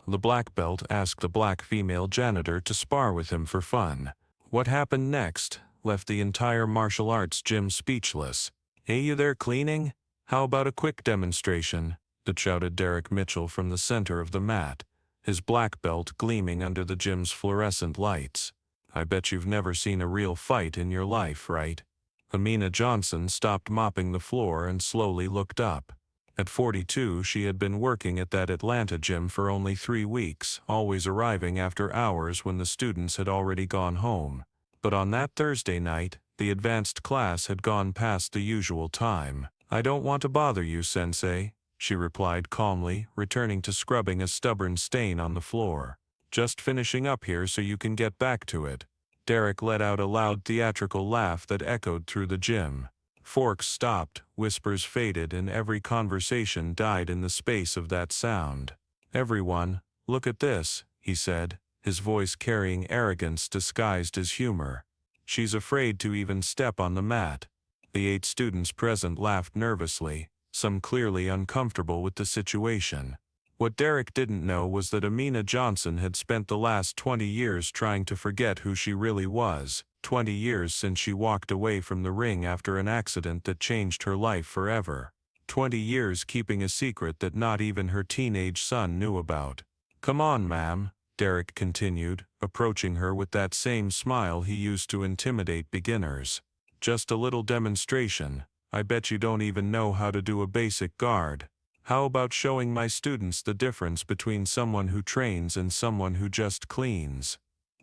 The black belt asked the black female janitor to spar with him for fun. What happened next left the entire martial arts gym speechless. "Hey, you there cleaning? How about a quick demonstration?" shouted Derek Mitchell from the center of the mat, his black belt gleaming under the gym's fluorescent lights. "I bet you've never seen a real fight in your life, right?" Amina Johnson stopped mopping the floor and slowly looked up. At 42, she had been working at that Atlanta gym for only 3 weeks, always arriving after hours when the students had already gone home. But on that Thursday night, the advanced class had gone past the usual time. "I don't want to bother you, Sensei," she replied calmly, returning to scrubbing a stubborn stain on the floor. "Just finishing up here so you can get back to it." Derek let out a loud theatrical laugh that echoed through the gym. Forks stopped, whispers faded, and every conversation died in the space of that sound. "Everyone, look at this," he said, his voice carrying arrogance disguised as humor. "She's afraid to even step on the mat." The 8 students present laughed nervously, some clearly uncomfortable with the situation. What Derek didn't know was that Amina Johnson had spent the last 20 years trying to forget who she really was, 20 years since she walked away from the ring after an accident that changed her life forever. 20 years keeping a secret that not even her teenage son knew about. "Come on, ma'am," Derek continued, approaching her with that same smile he used to intimidate beginners. "Just a little demonstration. I bet you don't even know how to do a basic guard. How about showing my students the difference between someone who trains and someone who just cleans?"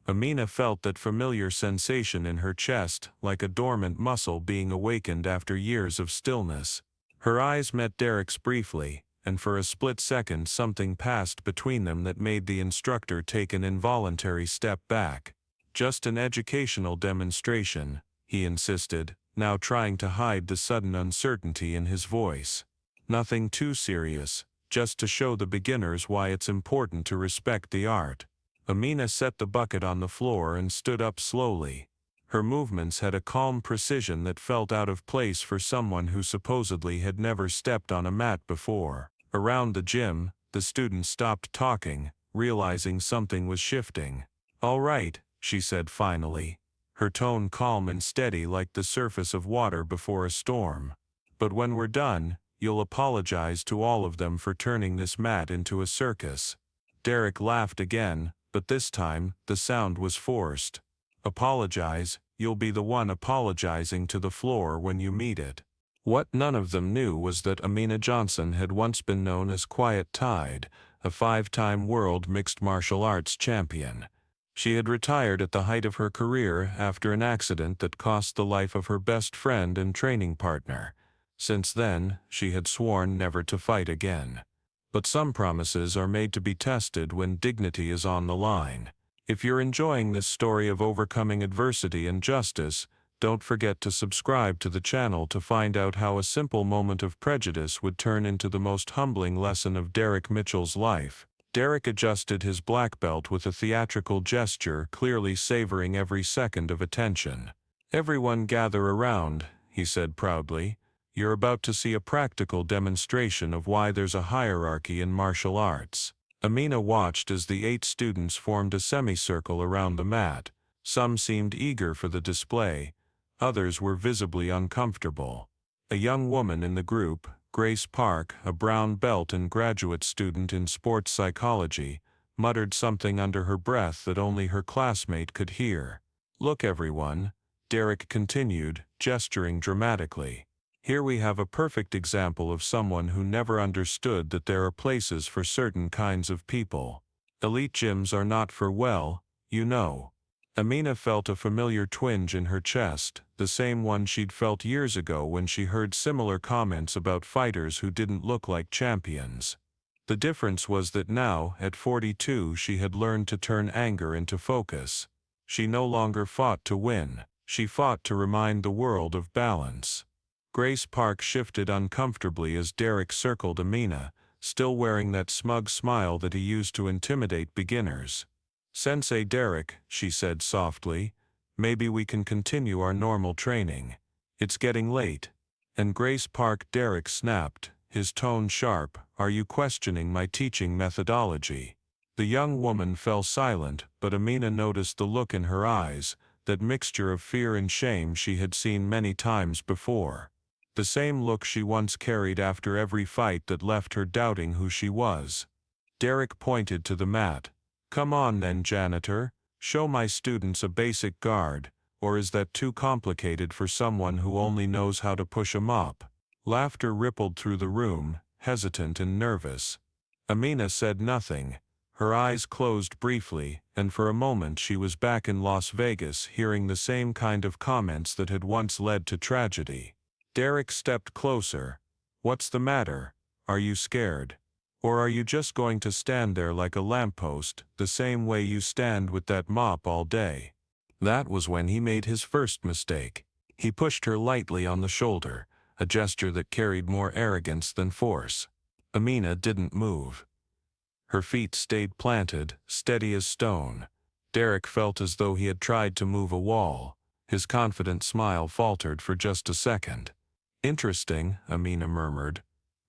Amina felt that familiar sensation in her chest, like a dormant muscle being awakened after years of stillness. Her eyes met Derek's briefly, and for a split second something passed between them that made the instructor take an involuntary step back. "Just an educational demonstration," he insisted, now trying to hide the sudden uncertainty in his voice. "Nothing too serious, just to show the beginners why it's important to respect the art." Amina set the bucket on the floor and stood up slowly. Her movements had a calm precision that felt out of place for someone who supposedly had never stepped on a mat before. Around the gym, the students stopped talking, realizing something was shifting. "All right," she said finally, her tone calm and steady like the surface of water before a storm. "But when we're done, you'll apologize to all of them for turning this mat into a circus." Derek laughed again, but this time, the sound was forced. "Apologize? You'll be the one apologizing to the floor when you meet it." What none of them knew was that Amina Johnson had once been known as Quiet Tide, a 5-time world mixed martial arts champion. She had retired at the height of her career after an accident that cost the life of her best friend and training partner. Since then, she had sworn never to fight again. But some promises are made to be tested when dignity is on the line. If you're enjoying this story of overcoming adversity and justice, don't forget to subscribe to the channel to find out how a simple moment of prejudice would turn into the most humbling lesson of Derek Mitchell's life. Derek adjusted his black belt with a theatrical gesture, clearly savoring every second of attention. "Everyone gather around," he said proudly. "You're about to see a practical demonstration of why there's a hierarchy in martial arts." Amina watched as the 8 students formed a semicircle around the mat. Some seemed eager for the display. Others were visibly uncomfortable. A young woman in the group, Grace Park, a brown belt and graduate student in sports psychology, muttered something under her breath that only her classmate could hear. "Look, everyone," Derek continued, gesturing dramatically. "Here we have a perfect example of someone who never understood that there are places for certain kinds of people. Elite gyms are not for, well, you know." Amina felt a familiar twinge in her chest, the same one she'd felt years ago when she heard similar comments about fighters who didn't look like champions. The difference was that now, at 42, she had learned to turn anger into focus. She no longer fought to win, she fought to remind the world of balance. Grace Park shifted uncomfortably as Derek circled Amina, still wearing that smug smile that he used to intimidate beginners. "Sensei Derek," she said softly, "maybe we can continue our normal training. It's getting late." And Grace Park Derek snapped, his tone sharp, "Are you questioning my teaching methodology?" The young woman fell silent, but Amina noticed the look in her eyes, that mixture of fear and shame she had seen many times before. The same look she once carried after every fight that left her doubting who she was. Derek pointed to the mat. "Come on then, janitor. Show my students a basic guard, or is that too complicated for someone who only knows how to push a mop?" Laughter rippled through the room, hesitant and nervous. Amina said nothing. Her eyes closed briefly, and for a moment she was back in Las Vegas hearing the same kind of comments that had once led to tragedy. Derek stepped closer. "What's the matter? Are you scared? Or are you just going to stand there like a lamppost, the same way you stand with that mop all day?" That was when he made his first mistake. He pushed her lightly on the shoulder, a gesture that carried more arrogance than force. Amina didn't move. Her feet stayed planted, steady as stone. Derek felt as though he had tried to move a wall. His confident smile faltered for just a second. "Interesting," Amina murmured,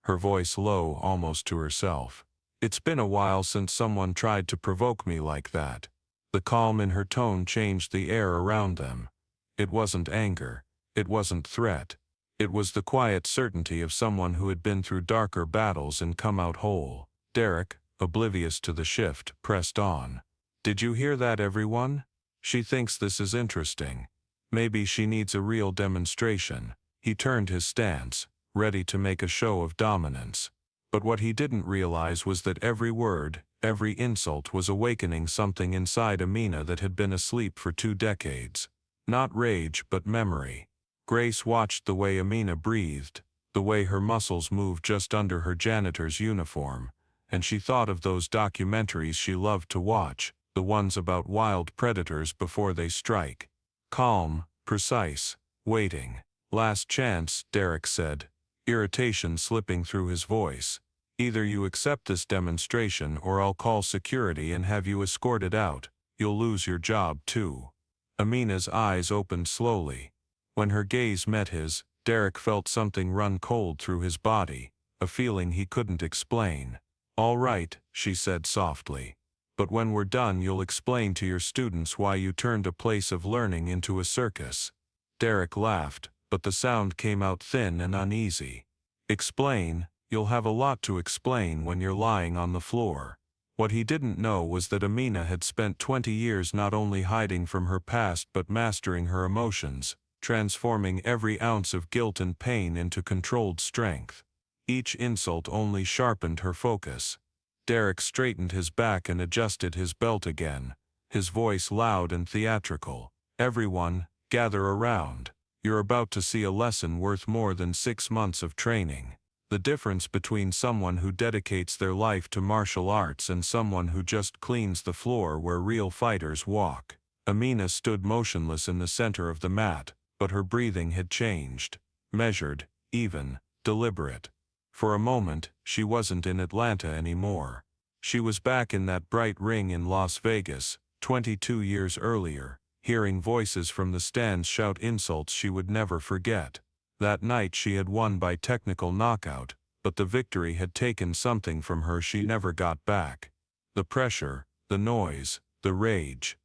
her voice low almost to herself. "It's been a while since someone tried to provoke me like that." The calm in her tone changed the air around them. It wasn't anger. It wasn't threat. It was the quiet certainty of someone who had been through darker battles and come out whole. Derek, oblivious to the shift, pressed on. "Did you hear that, everyone? She thinks this is interesting. Maybe she needs a real demonstration." He turned his stance, ready to make a show of dominance. But what he didn't realize was that every word, every insult was awakening something inside Amina that had been asleep for 2 decades. Not rage, but memory. Grace watched the way Amina breathed, the way her muscles moved just under her janitor's uniform, and she thought of those documentaries she loved to watch, the ones about wild predators before they strike. Calm, precise, waiting. "Last chance," Derek said, irritation slipping through his voice. "Either you accept this demonstration or I'll call security and have you escorted out. You'll lose your job too." Amina's eyes opened slowly. When her gaze met his, Derek felt something run cold through his body, a feeling he couldn't explain. "All right," she said softly. "But when we're done you'll explain to your students why you turned a place of learning into a circus." Derek laughed, but the sound came out thin and uneasy. "Explain? You'll have a lot to explain when you're lying on the floor." What he didn't know was that Amina had spent 20 years not only hiding from her past but mastering her emotions, transforming every ounce of guilt and pain into controlled strength. Each insult only sharpened her focus. Derek straightened his back and adjusted his belt again, his voice loud and theatrical. "Everyone, gather around. You're about to see a lesson worth more than 6 months of training. The difference between someone who dedicates their life to martial arts and someone who just cleans the floor where real fighters walk." Amina stood motionless in the center of the mat, but her breathing had changed. Measured, even, deliberate. For a moment, she wasn't in Atlanta anymore. She was back in that bright ring in Las Vegas, 22 years earlier, hearing voices from the stands shout insults she would never forget. That night she had won by technical knockout, but the victory had taken something from her she never got back. The pressure, the noise, the rage.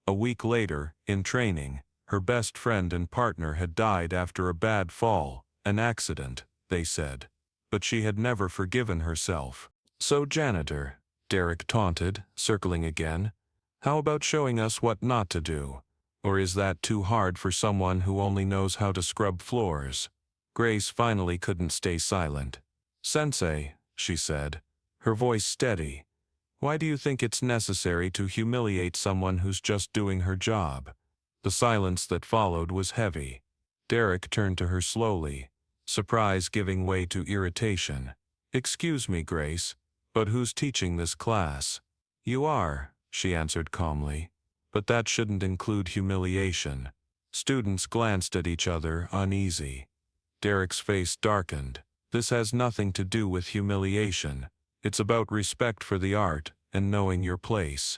A week later, in training, her best friend and partner had died after a bad fall, an accident, they said. But she had never forgiven herself. "So janitor," Derek taunted, circling again, "how about showing us what not to do? Or is that too hard for someone who only knows how to scrub floors?" Grace finally couldn't stay silent. "Sensei," she said, her voice steady, "why do you think it's necessary to humiliate someone who's just doing her job?" The silence that followed was heavy. Derek turned to her slowly, surprise giving way to irritation. "Excuse me, Grace, but who's teaching this class?" "You are," she answered calmly. "But that shouldn't include humiliation." Students glanced at each other, uneasy. Derek's face darkened. "This has nothing to do with humiliation. It's about respect for the art and knowing your place."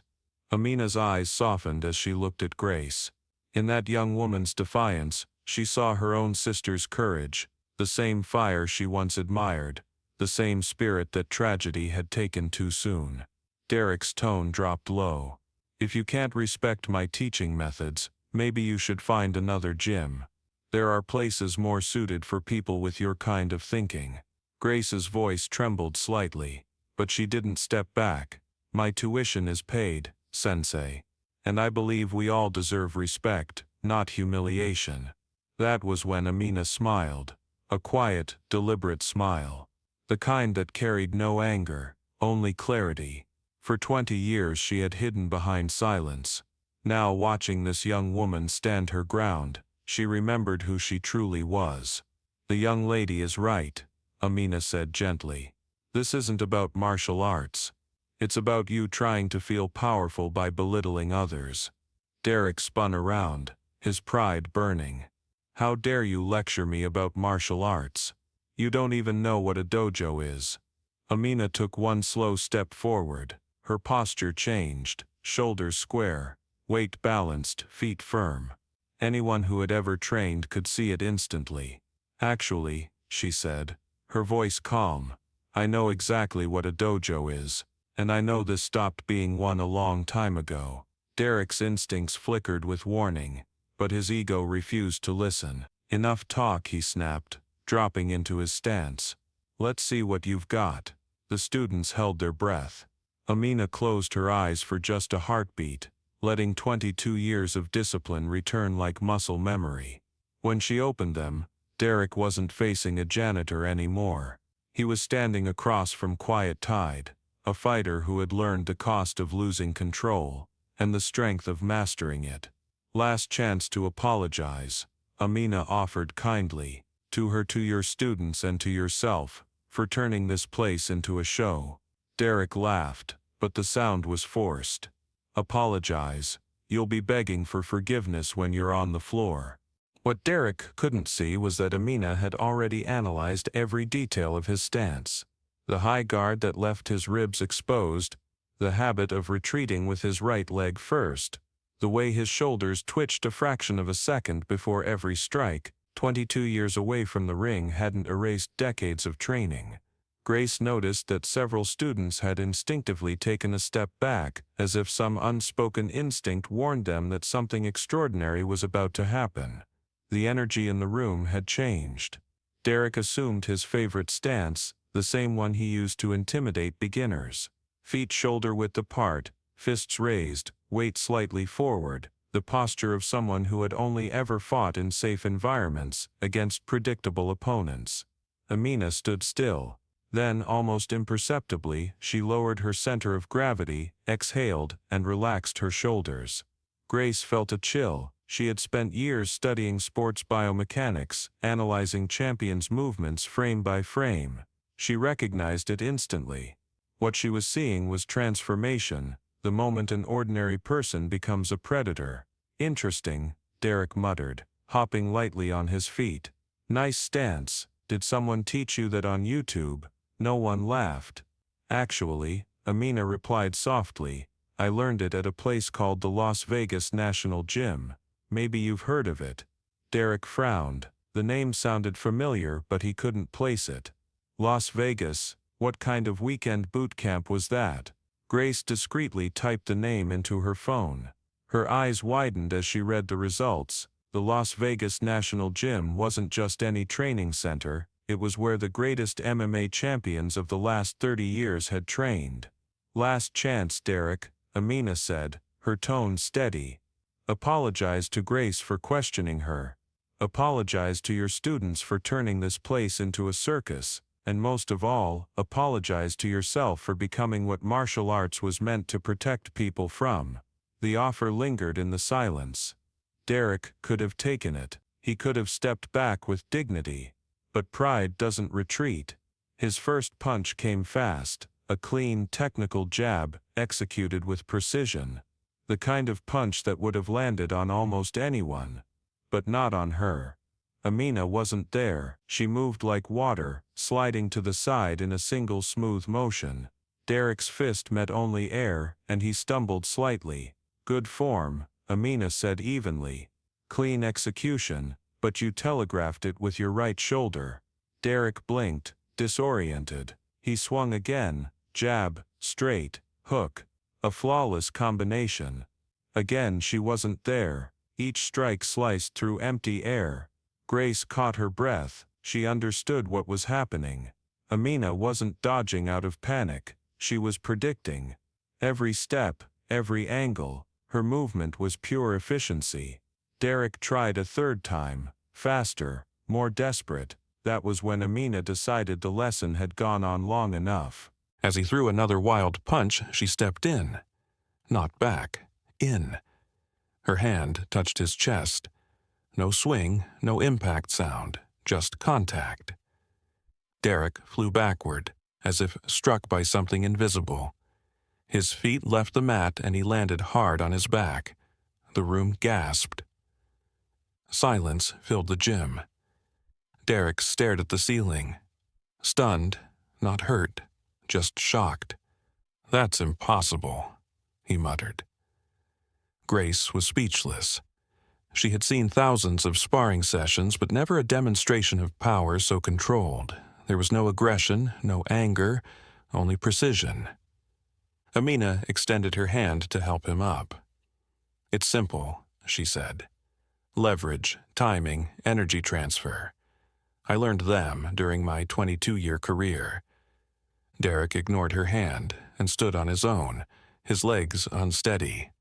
Amina's eyes softened as she looked at Grace. In that young woman's defiance, she saw her own sister's courage, the same fire she once admired, the same spirit that tragedy had taken too soon. Derek's tone dropped low. If you can't respect my teaching methods, maybe you should find another gym. There are places more suited for people with your kind of thinking. Grace's voice trembled slightly, but she didn't step back. My tuition is paid, Sensei. And I believe we all deserve respect, not humiliation. That was when Amina smiled. A quiet, deliberate smile. The kind that carried no anger, only clarity. For 20 years she had hidden behind silence. Now watching this young woman stand her ground, she remembered who she truly was. The young lady is right, Amina said gently. This isn't about martial arts. It's about you trying to feel powerful by belittling others. Derek spun around, his pride burning. How dare you lecture me about martial arts? You don't even know what a dojo is. Amina took one slow step forward. Her posture changed, shoulders square, weight balanced, feet firm. Anyone who had ever trained could see it instantly. Actually, she said, her voice calm, I know exactly what a dojo is, and I know this stopped being one a long time ago. Derek's instincts flickered with warning, but his ego refused to listen. Enough talk, he snapped, dropping into his stance. Let's see what you've got. The students held their breath. Amina closed her eyes for just a heartbeat, letting 22 years of discipline return like muscle memory. When she opened them, Derek wasn't facing a janitor anymore. He was standing across from Quiet Tide, a fighter who had learned the cost of losing control, and the strength of mastering it. Last chance to apologize, Amina offered kindly, to your students and to yourself, for turning this place into a show. Derek laughed, but the sound was forced. Apologize. You'll be begging for forgiveness when you're on the floor. What Derek couldn't see was that Amina had already analyzed every detail of his stance. The high guard that left his ribs exposed, the habit of retreating with his right leg first, the way his shoulders twitched a fraction of a second before every strike. 22 years away from the ring hadn't erased decades of training. Grace noticed that several students had instinctively taken a step back, as if some unspoken instinct warned them that something extraordinary was about to happen. The energy in the room had changed. Derek assumed his favorite stance, the same one he used to intimidate beginners. Feet shoulder-width apart, fists raised, weight slightly forward, the posture of someone who had only ever fought in safe environments, against predictable opponents. Amina stood still. Then, almost imperceptibly, she lowered her center of gravity, exhaled, and relaxed her shoulders. Grace felt a chill. She had spent years studying sports biomechanics, analyzing champions' movements frame by frame. She recognized it instantly. What she was seeing was transformation, the moment an ordinary person becomes a predator. Interesting, Derek muttered, hopping lightly on his feet. Nice stance. Did someone teach you that on YouTube? No one laughed. Actually, Amina replied softly, I learned it at a place called the Las Vegas National Gym. Maybe you've heard of it. Derek frowned. The name sounded familiar, but he couldn't place it. Las Vegas, what kind of weekend boot camp was that? Grace discreetly typed the name into her phone. Her eyes widened as she read the results. The Las Vegas National Gym wasn't just any training center, it was where the greatest MMA champions of the last 30 years had trained. Last chance, Derek, Amina said, her tone steady. Apologize to Grace for questioning her. Apologize to your students for turning this place into a circus, and most of all, apologize to yourself for becoming what martial arts was meant to protect people from. The offer lingered in the silence. Derek could have taken it. He could have stepped back with dignity. But pride doesn't retreat. His first punch came fast, a clean, technical jab, executed with precision. The kind of punch that would have landed on almost anyone. But not on her. Amina wasn't there. She moved like water, sliding to the side in a single smooth motion. Derek's fist met only air, and he stumbled slightly. Good form, Amina said evenly. Clean execution, but you telegraphed it with your right shoulder. Derek blinked, disoriented. He swung again, jab, straight, hook, a flawless combination. Again she wasn't there, each strike sliced through empty air. Grace caught her breath, she understood what was happening. Amina wasn't dodging out of panic, she was predicting. Every step, every angle, her movement was pure efficiency. Derek tried a third time, faster, more desperate. That was when Amina decided the lesson had gone on long enough. As he threw another wild punch, she stepped in. Not back. In. Her hand touched his chest. No swing, no impact sound, just contact. Derek flew backward, as if struck by something invisible. His feet left the mat and he landed hard on his back. The room gasped. Silence filled the gym. Derek stared at the ceiling. Stunned, not hurt, just shocked. "That's impossible," he muttered. Grace was speechless. She had seen thousands of sparring sessions, but never a demonstration of power so controlled. There was no aggression, no anger, only precision. Amina extended her hand to help him up. "It's simple," she said. "Leverage, timing, energy transfer. I learned them during my 22-year career." Derek ignored her hand and stood on his own, his legs unsteady.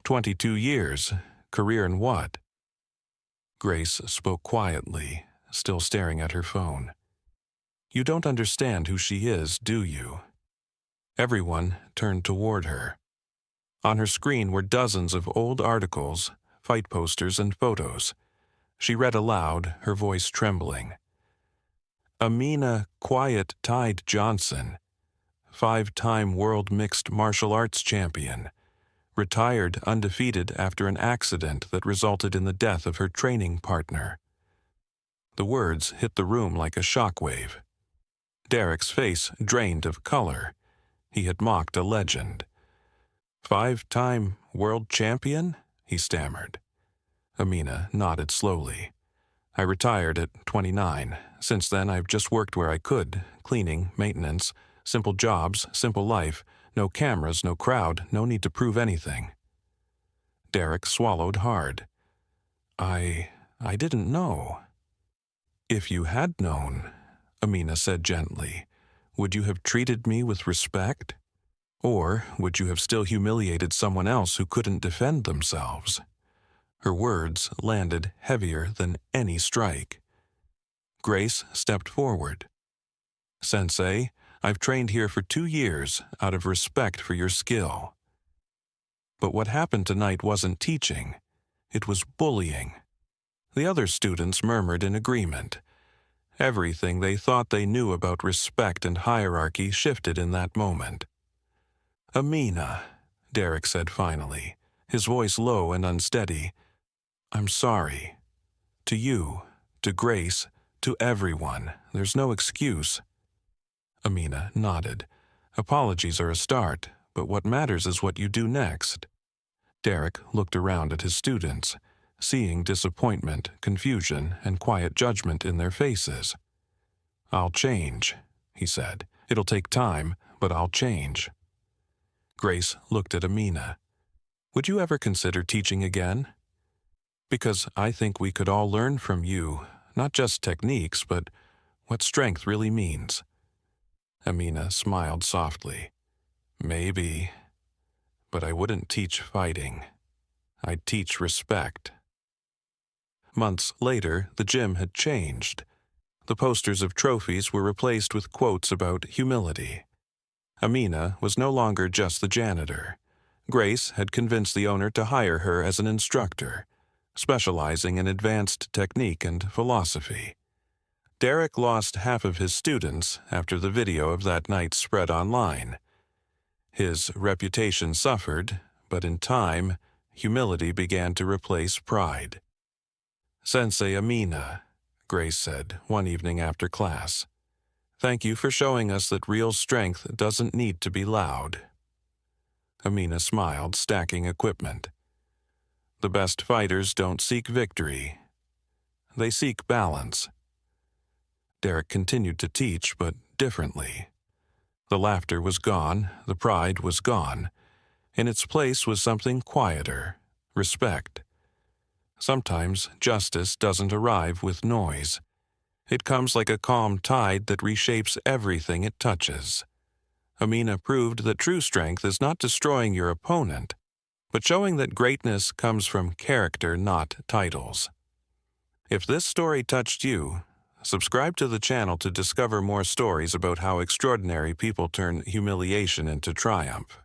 22 years? Career in what? Grace spoke quietly, still staring at her phone. "You don't understand who she is, do you?" Everyone turned toward her. On her screen were dozens of old articles, fight posters, and photos. She read aloud, her voice trembling. Amina Quiet Tide Johnson, 5-time world mixed martial arts champion, retired undefeated after an accident that resulted in the death of her training partner. The words hit the room like a shockwave. Derek's face drained of color. He had mocked a legend. 5-time world champion? He stammered. Amina nodded slowly. "I retired at 29. Since then, I've just worked where I could, cleaning, maintenance, simple jobs, simple life, no cameras, no crowd, no need to prove anything." Derek swallowed hard. I didn't know." "If you had known," Amina said gently, "would you have treated me with respect? Or would you have still humiliated someone else who couldn't defend themselves?" Her words landed heavier than any strike. Grace stepped forward. "Sensei, I've trained here for 2 years out of respect for your skill." But what happened tonight wasn't teaching. It was bullying. The other students murmured in agreement. Everything they thought they knew about respect and hierarchy shifted in that moment. "Amina," Derek said finally, his voice low and unsteady, "I'm sorry. To you, to Grace, to everyone. There's no excuse." Amina nodded. "Apologies are a start, but what matters is what you do next." Derek looked around at his students, seeing disappointment, confusion, and quiet judgment in their faces. "I'll change," he said. "It'll take time, but I'll change." Grace looked at Amina. "Would you ever consider teaching again? Because I think we could all learn from you, not just techniques, but what strength really means." Amina smiled softly. "Maybe. But I wouldn't teach fighting. I'd teach respect." Months later, the gym had changed. The posters of trophies were replaced with quotes about humility. Amina was no longer just the janitor. Grace had convinced the owner to hire her as an instructor, specializing in advanced technique and philosophy. Derek lost half of his students after the video of that night spread online. His reputation suffered, but in time, humility began to replace pride. "Sensei Amina," Grace said one evening after class, "thank you for showing us that real strength doesn't need to be loud." Amina smiled, stacking equipment. "The best fighters don't seek victory. They seek balance." Derek continued to teach, but differently. The laughter was gone, the pride was gone. In its place was something quieter, respect. Sometimes justice doesn't arrive with noise. It comes like a calm tide that reshapes everything it touches. Amina proved that true strength is not destroying your opponent, but showing that greatness comes from character, not titles. If this story touched you, subscribe to the channel to discover more stories about how extraordinary people turn humiliation into triumph.